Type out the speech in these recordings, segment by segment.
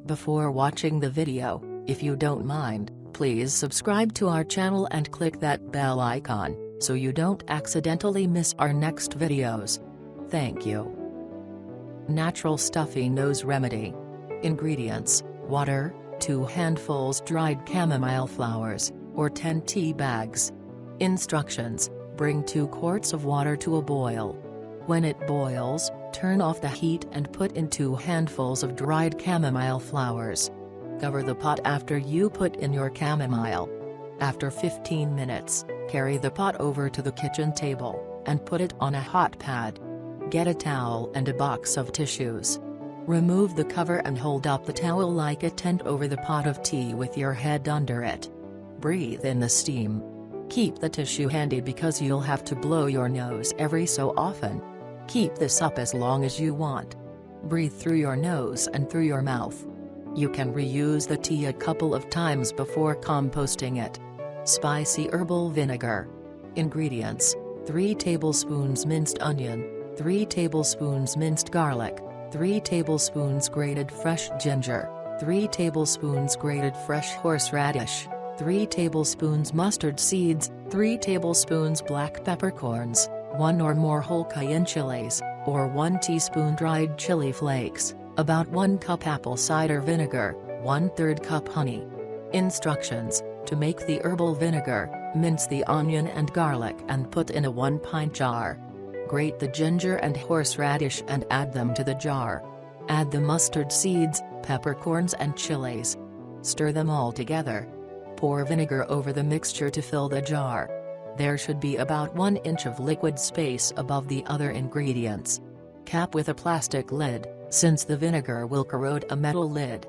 Before watching the video, if you don't mind, please subscribe to our channel and click that bell icon, so you don't accidentally miss our next videos. Thank you. Natural Stuffy Nose Remedy. Ingredients: water, 2 handfuls dried chamomile flowers, or 10 tea bags. Instructions: bring 2 quarts of water to a boil. When it boils, turn off the heat and put in 2 handfuls of dried chamomile flowers. Cover the pot after you put in your chamomile. After 15 minutes, carry the pot over to the kitchen table, and put it on a hot pad. Get a towel and a box of tissues. Remove the cover and hold up the towel like a tent over the pot of tea with your head under it. Breathe in the steam. Keep the tissue handy because you'll have to blow your nose every so often. Keep this up as long as you want. Breathe through your nose and through your mouth. You can reuse the tea a couple of times before composting it. Spicy herbal vinegar. Ingredients: 3 tablespoons minced onion, 3 tablespoons minced garlic, 3 tablespoons grated fresh ginger, 3 tablespoons grated fresh horseradish, 3 tablespoons mustard seeds, 3 tablespoons black peppercorns, 1 or more whole cayenne chilies, or 1 teaspoon dried chili flakes, about 1 cup apple cider vinegar, 1/3 cup honey. Instructions: to make the herbal vinegar, mince the onion and garlic and put in a 1-pint jar. Grate the ginger and horseradish and add them to the jar. Add the mustard seeds, peppercorns and chilies. Stir them all together. Pour vinegar over the mixture to fill the jar. There should be about 1 inch of liquid space above the other ingredients. Cap with a plastic lid, since the vinegar will corrode a metal lid.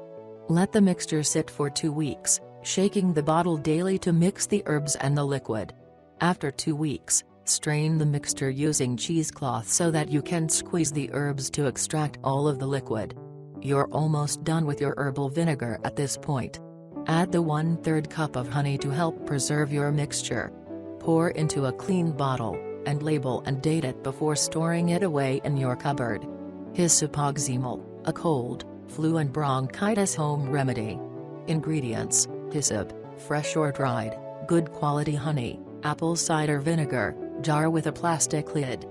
Let the mixture sit for 2 weeks, shaking the bottle daily to mix the herbs and the liquid. After 2 weeks, strain the mixture using cheesecloth so that you can squeeze the herbs to extract all of the liquid. You're almost done with your herbal vinegar at this point. Add the 1/3 cup of honey to help preserve your mixture. Pour into a clean bottle, and label and date it before storing it away in your cupboard. Hyssop, a cold, flu and bronchitis home remedy. Ingredients: hyssop, fresh or dried, good quality honey, apple cider vinegar, jar with a plastic lid.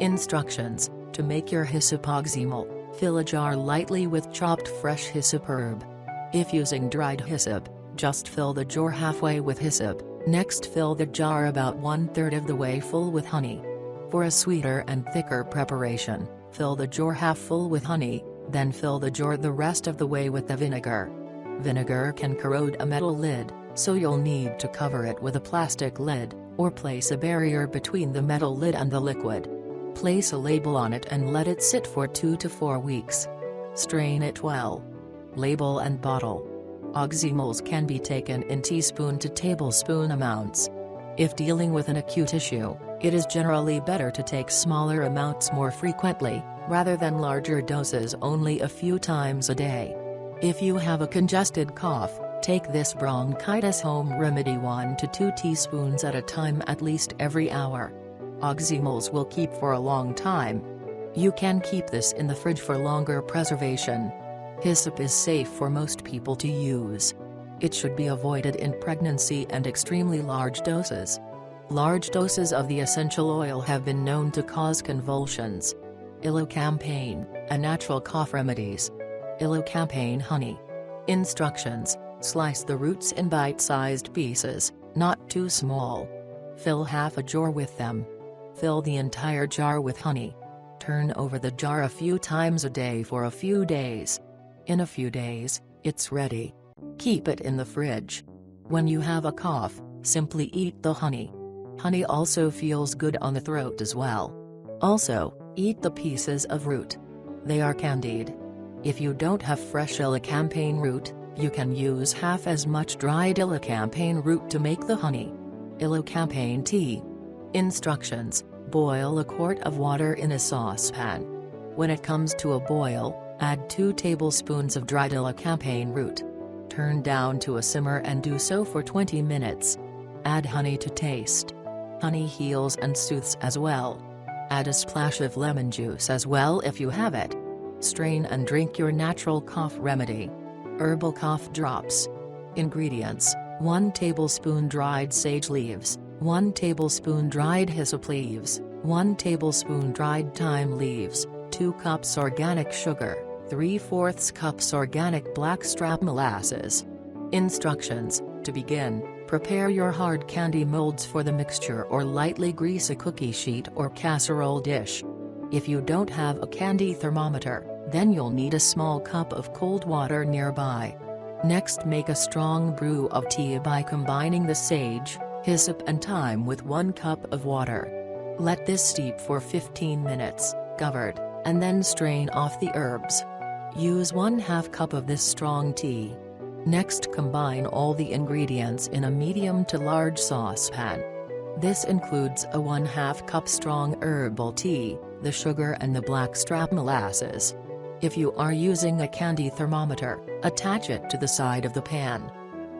Instructions: to make your hyssop, fill a jar lightly with chopped fresh hyssop herb. If using dried hyssop, just fill the jar halfway with hyssop. Next, fill the jar about 1/3 of the way full with honey. For a sweeter and thicker preparation, fill the jar half full with honey, then fill the jar the rest of the way with the vinegar. Vinegar can corrode a metal lid, so you'll need to cover it with a plastic lid, or place a barrier between the metal lid and the liquid. Place a label on it and let it sit for 2 to 4 weeks. Strain it well. Label and bottle. Oxymals can be taken in teaspoon to tablespoon amounts. If dealing with an acute issue, it is generally better to take smaller amounts more frequently, rather than larger doses only a few times a day. If you have a congested cough, take this bronchitis home remedy 1 to 2 teaspoons at a time at least every hour. Oxymals will keep for a long time. You can keep this in the fridge for longer preservation. Hyssop is safe for most people to use. It should be avoided in pregnancy and extremely large doses. Large doses of the essential oil have been known to cause convulsions. Ilocampane, a natural cough remedies. Ilocampane honey. Instructions: slice the roots in bite-sized pieces, not too small. Fill half a jar with them. Fill the entire jar with honey. Turn over the jar a few times a day for a few days. In a few days, it's ready. Keep it in the fridge. When you have a cough, simply eat the honey. Honey also feels good on the throat as well. Also, eat the pieces of root. They are candied. If you don't have fresh ilocampane root, you can use half as much dried ilocampane root to make the honey. Ilocampane tea. Instructions: boil a quart of water in a saucepan. When it comes to a boil, add 2 tablespoons of dried ilocampane root. Turn down to a simmer and do so for 20 minutes. Add honey to taste. Honey heals and soothes as well. Add a splash of lemon juice as well if you have it. Strain and drink your natural cough remedy. Herbal cough drops. Ingredients: 1 tablespoon dried sage leaves, 1 tablespoon dried hyssop leaves, 1 tablespoon dried thyme leaves, 2 cups organic sugar, 3/4 cups organic blackstrap molasses. Instructions: to begin, prepare your hard candy molds for the mixture or lightly grease a cookie sheet or casserole dish. If you don't have a candy thermometer, then you'll need a small cup of cold water nearby. Next, make a strong brew of tea by combining the sage, hyssop and thyme with 1 cup of water. Let this steep for 15 minutes, covered, and then strain off the herbs. Use 1/2 cup of this strong tea. Next, combine all the ingredients in a medium to large saucepan. This includes a 1/2 cup strong herbal tea, the sugar and the blackstrap molasses. If you are using a candy thermometer, attach it to the side of the pan.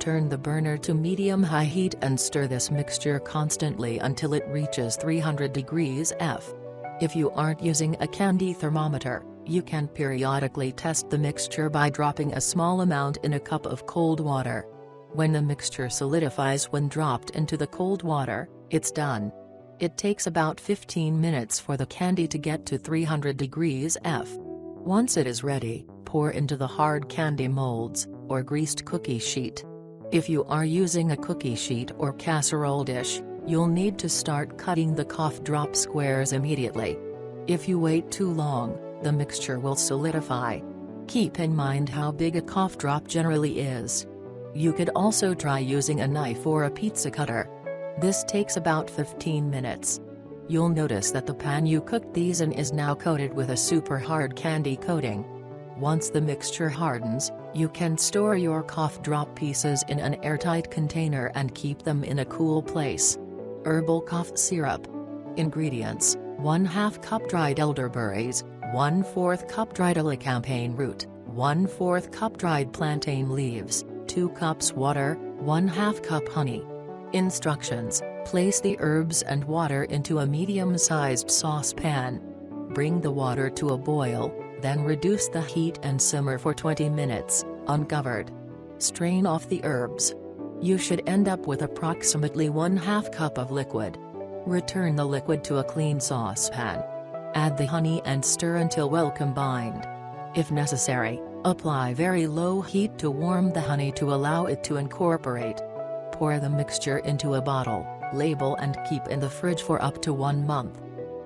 Turn the burner to medium-high heat and stir this mixture constantly until it reaches 300 degrees F. If you aren't using a candy thermometer, you can periodically test the mixture by dropping a small amount in a cup of cold water. When the mixture solidifies when dropped into the cold water, it's done. It takes about 15 minutes for the candy to get to 300 degrees F. Once it is ready, pour into the hard candy molds, or greased cookie sheet. If you are using a cookie sheet or casserole dish, you'll need to start cutting the cough drop squares immediately. If you wait too long, the mixture will solidify. Keep in mind how big a cough drop generally is. You could also try using a knife or a pizza cutter. This takes about 15 minutes. You'll notice that the pan you cooked these in is now coated with a super hard candy coating. Once the mixture hardens, you can store your cough drop pieces in an airtight container and keep them in a cool place. Herbal cough syrup. Ingredients: 1/2 cup dried elderberries, 1/4 cup dried elecampane root, 1/4 cup dried plantain leaves, 2 cups water, 1/2 cup honey. Instructions: place the herbs and water into a medium-sized saucepan. Bring the water to a boil, then reduce the heat and simmer for 20 minutes, uncovered. Strain off the herbs. You should end up with approximately 1/2 cup of liquid. Return the liquid to a clean saucepan. Add the honey and stir until well combined. If necessary, apply very low heat to warm the honey to allow it to incorporate. Pour the mixture into a bottle, label and keep in the fridge for up to 1 month.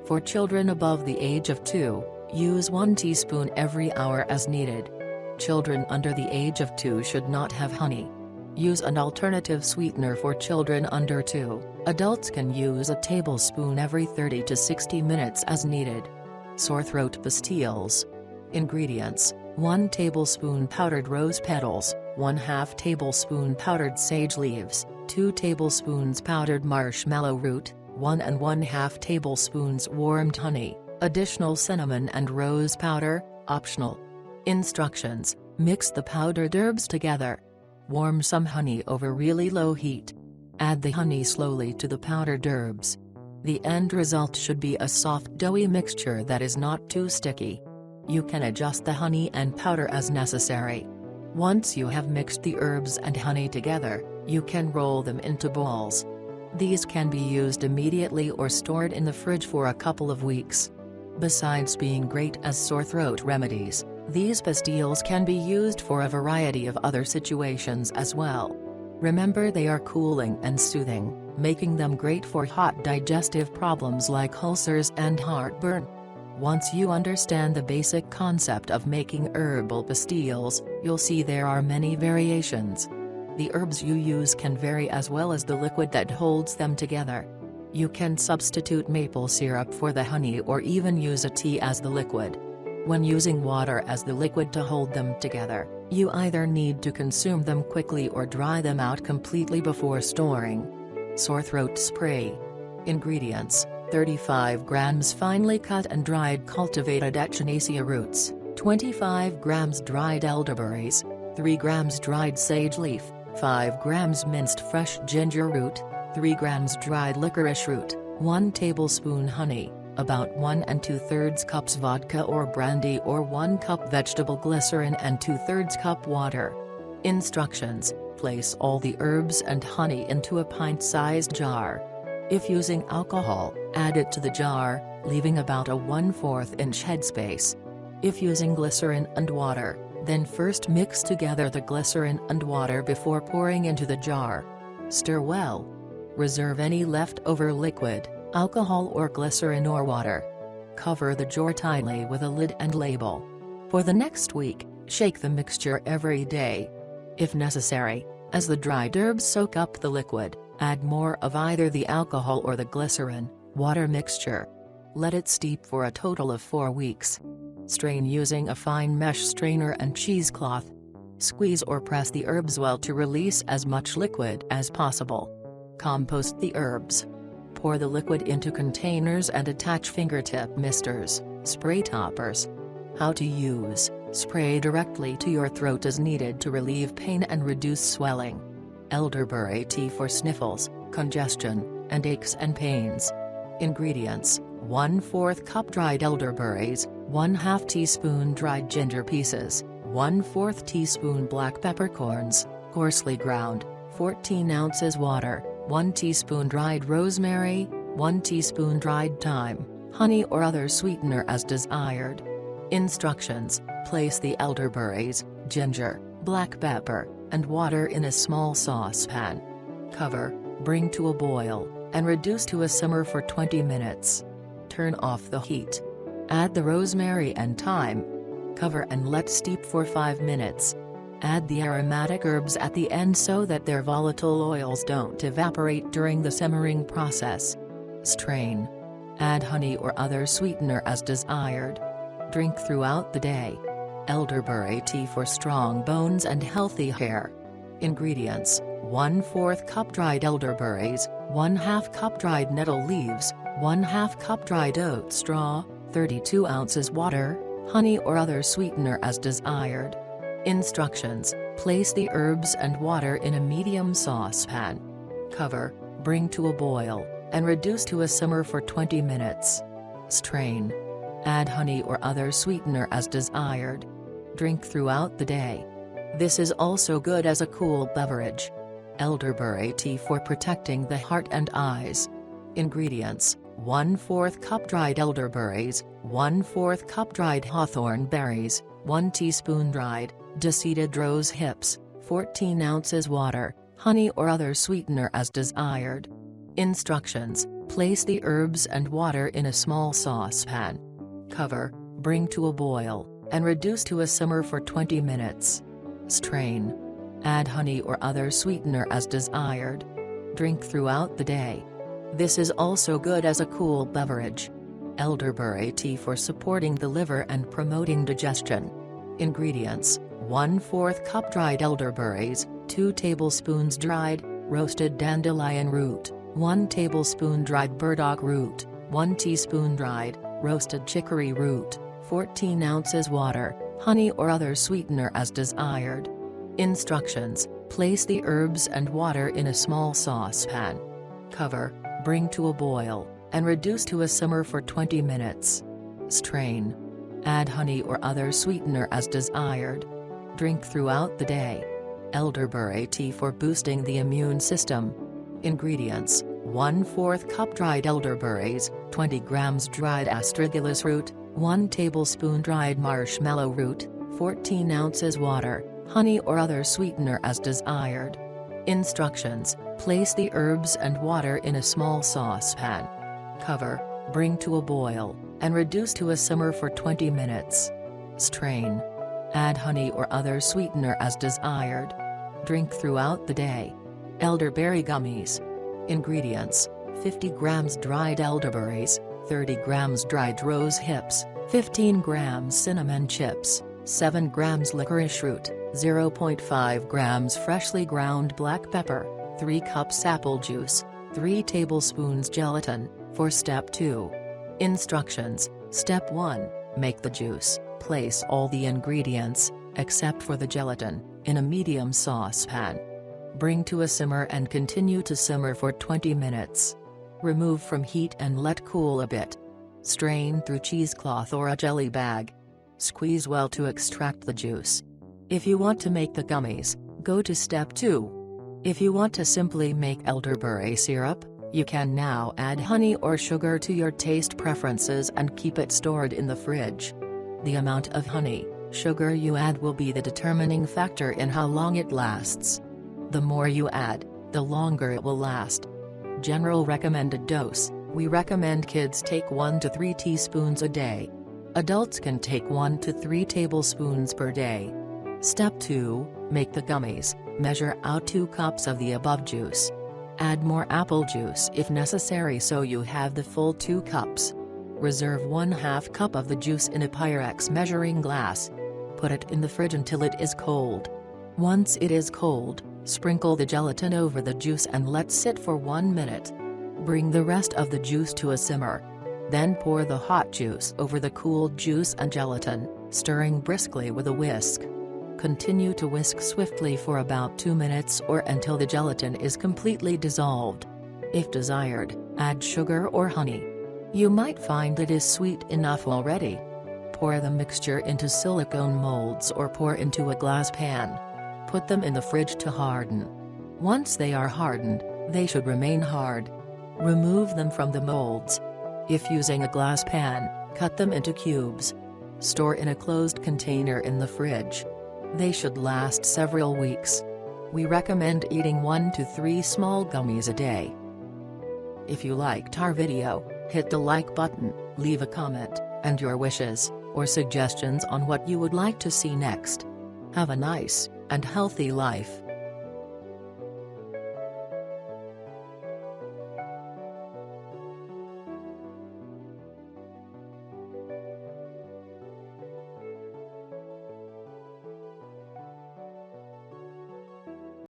For children above the age of 2, use 1 teaspoon every hour as needed. Children under the age of 2 should not have honey. Use an alternative sweetener for children under 2. Adults can use a tablespoon every 30 to 60 minutes as needed. Sore throat pastilles. Ingredients: 1 tablespoon powdered rose petals, 1/2 tablespoon powdered sage leaves, 2 tablespoons powdered marshmallow root, 1 and 1/2 tablespoons warmed honey, additional cinnamon and rose powder, optional. Instructions: mix the powdered herbs together. Warm some honey over really low heat. Add the honey slowly to the powdered herbs. The end result should be a soft doughy mixture that is not too sticky. You can adjust the honey and powder as necessary. Once you have mixed the herbs and honey together, you can roll them into balls. These can be used immediately or stored in the fridge for a couple of weeks. Besides being great as sore throat remedies, these pastilles can be used for a variety of other situations as well. Remember, they are cooling and soothing, making them great for hot digestive problems like ulcers and heartburn. Once you understand the basic concept of making herbal pastilles, you'll see there are many variations. The herbs you use can vary as well as the liquid that holds them together. You can substitute maple syrup for the honey or even use a tea as the liquid. When using water as the liquid to hold them together, you either need to consume them quickly or dry them out completely before storing. Sore throat spray. Ingredients: 35 grams finely cut and dried cultivated echinacea roots, 25 grams dried elderberries, 3 grams dried sage leaf, 5 grams minced fresh ginger root, 3 grams dried licorice root, 1 tablespoon honey, about 1 2/3 cups vodka or brandy or 1 cup vegetable glycerin and 2/3 cup water. Instructions: place all the herbs and honey into a pint-sized jar. If using alcohol, add it to the jar, leaving about a 1/4 inch headspace. If using glycerin and water, then first mix together the glycerin and water before pouring into the jar. Stir well. Reserve any leftover liquid, alcohol or glycerin or water. Cover the jar tightly with a lid and label. For the next week, shake the mixture every day. If necessary, as the dried herbs soak up the liquid, add more of either the alcohol or the glycerin, water mixture. Let it steep for a total of 4 weeks. Strain using a fine mesh strainer and cheesecloth. Squeeze or press the herbs well to release as much liquid as possible. Compost the herbs. Pour the liquid into containers and attach fingertip misters, spray toppers. How to use: spray directly to your throat as needed to relieve pain and reduce swelling. Elderberry tea for sniffles, congestion, and aches and pains. Ingredients: 1/4 cup dried elderberries, 1/2 teaspoon dried ginger pieces, 1/4 teaspoon black peppercorns, coarsely ground, 14 ounces water, 1 teaspoon dried rosemary, 1 teaspoon dried thyme, honey or other sweetener as desired. Instructions: place the elderberries, ginger, black pepper, and water in a small saucepan. Cover, bring to a boil, and reduce to a simmer for 20 minutes. Turn off the heat. Add the rosemary and thyme. Cover and let steep for 5 minutes. Add the aromatic herbs at the end so that their volatile oils don't evaporate during the simmering process. Strain. Add honey or other sweetener as desired. Drink throughout the day. Elderberry tea for strong bones and healthy hair. Ingredients: 1/4 cup dried elderberries, 1/2 cup dried nettle leaves, 1/2 cup dried oat straw, 32 ounces water, honey or other sweetener as desired. Instructions: place the herbs and water in a medium saucepan. Cover, bring to a boil, and reduce to a simmer for 20 minutes. Strain. Add honey or other sweetener as desired. Drink throughout the day. This is also good as a cool beverage. Elderberry tea for protecting the heart and eyes. Ingredients: 1/4 cup dried elderberries, 1/4 cup dried hawthorn berries, 1 teaspoon dried, deseeded rose hips, 14 ounces water, honey or other sweetener as desired. Instructions: place the herbs and water in a small saucepan. Cover, bring to a boil, and reduce to a simmer for 20 minutes. Strain. Add honey or other sweetener as desired. Drink throughout the day. This is also good as a cool beverage. Elderberry tea for supporting the liver and promoting digestion. Ingredients: 1/4 cup dried elderberries, 2 tablespoons dried, roasted dandelion root, 1 tablespoon dried burdock root, 1 teaspoon dried, roasted chicory root, 14 ounces water, honey or other sweetener as desired. Instructions: place the herbs and water in a small saucepan. Cover, bring to a boil, and reduce to a simmer for 20 minutes. Strain. Add honey or other sweetener as desired. Drink throughout the day. Elderberry tea for boosting the immune system. Ingredients: 1/4 cup dried elderberries, 20 grams dried astragalus root, 1 tablespoon dried marshmallow root, 14 ounces water, honey or other sweetener as desired. Instructions: place the herbs and water in a small saucepan. Cover, bring to a boil, and reduce to a simmer for 20 minutes. Strain. Add honey or other sweetener as desired. Drink throughout the day. Elderberry gummies. Ingredients: 50 grams dried elderberries, 30 grams dried rose hips, 15 grams cinnamon chips, 7 grams licorice root, 0.5 grams freshly ground black pepper, 3 cups apple juice, 3 tablespoons gelatin. For Step 2. Instructions: Step 1, make the juice. Place all the ingredients, except for the gelatin, in a medium saucepan. Bring to a simmer and continue to simmer for 20 minutes. Remove from heat and let cool a bit. Strain through cheesecloth or a jelly bag. Squeeze well to extract the juice. If you want to make the gummies, go to step 2. If you want to simply make elderberry syrup, you can now add honey or sugar to your taste preferences and keep it stored in the fridge. The amount of honey, sugar you add will be the determining factor in how long it lasts. The more you add, the longer it will last. General recommended dose: we recommend kids take 1 to 3 teaspoons a day. Adults can take 1 to 3 tablespoons per day. Step 2, make the gummies. Measure out 2 cups of the above juice. Add more apple juice if necessary so you have the full 2 cups. Reserve 1/2 cup of the juice in a Pyrex measuring glass. Put it in the fridge until it is cold. Once it is cold, sprinkle the gelatin over the juice and let sit for 1 minute. Bring the rest of the juice to a simmer. Then pour the hot juice over the cooled juice and gelatin, stirring briskly with a whisk. Continue to whisk swiftly for about 2 minutes or until the gelatin is completely dissolved. If desired, add sugar or honey. You might find it is sweet enough already. Pour the mixture into silicone molds or pour into a glass pan. Put them in the fridge to harden. Once they are hardened, they should remain hard. Remove them from the molds. If using a glass pan, cut them into cubes. Store in a closed container in the fridge. They should last several weeks. We recommend eating 1 to 3 small gummies a day. If you liked our video, hit the like button, leave a comment, and your wishes, or suggestions on what you would like to see next. Have a nice and healthy life.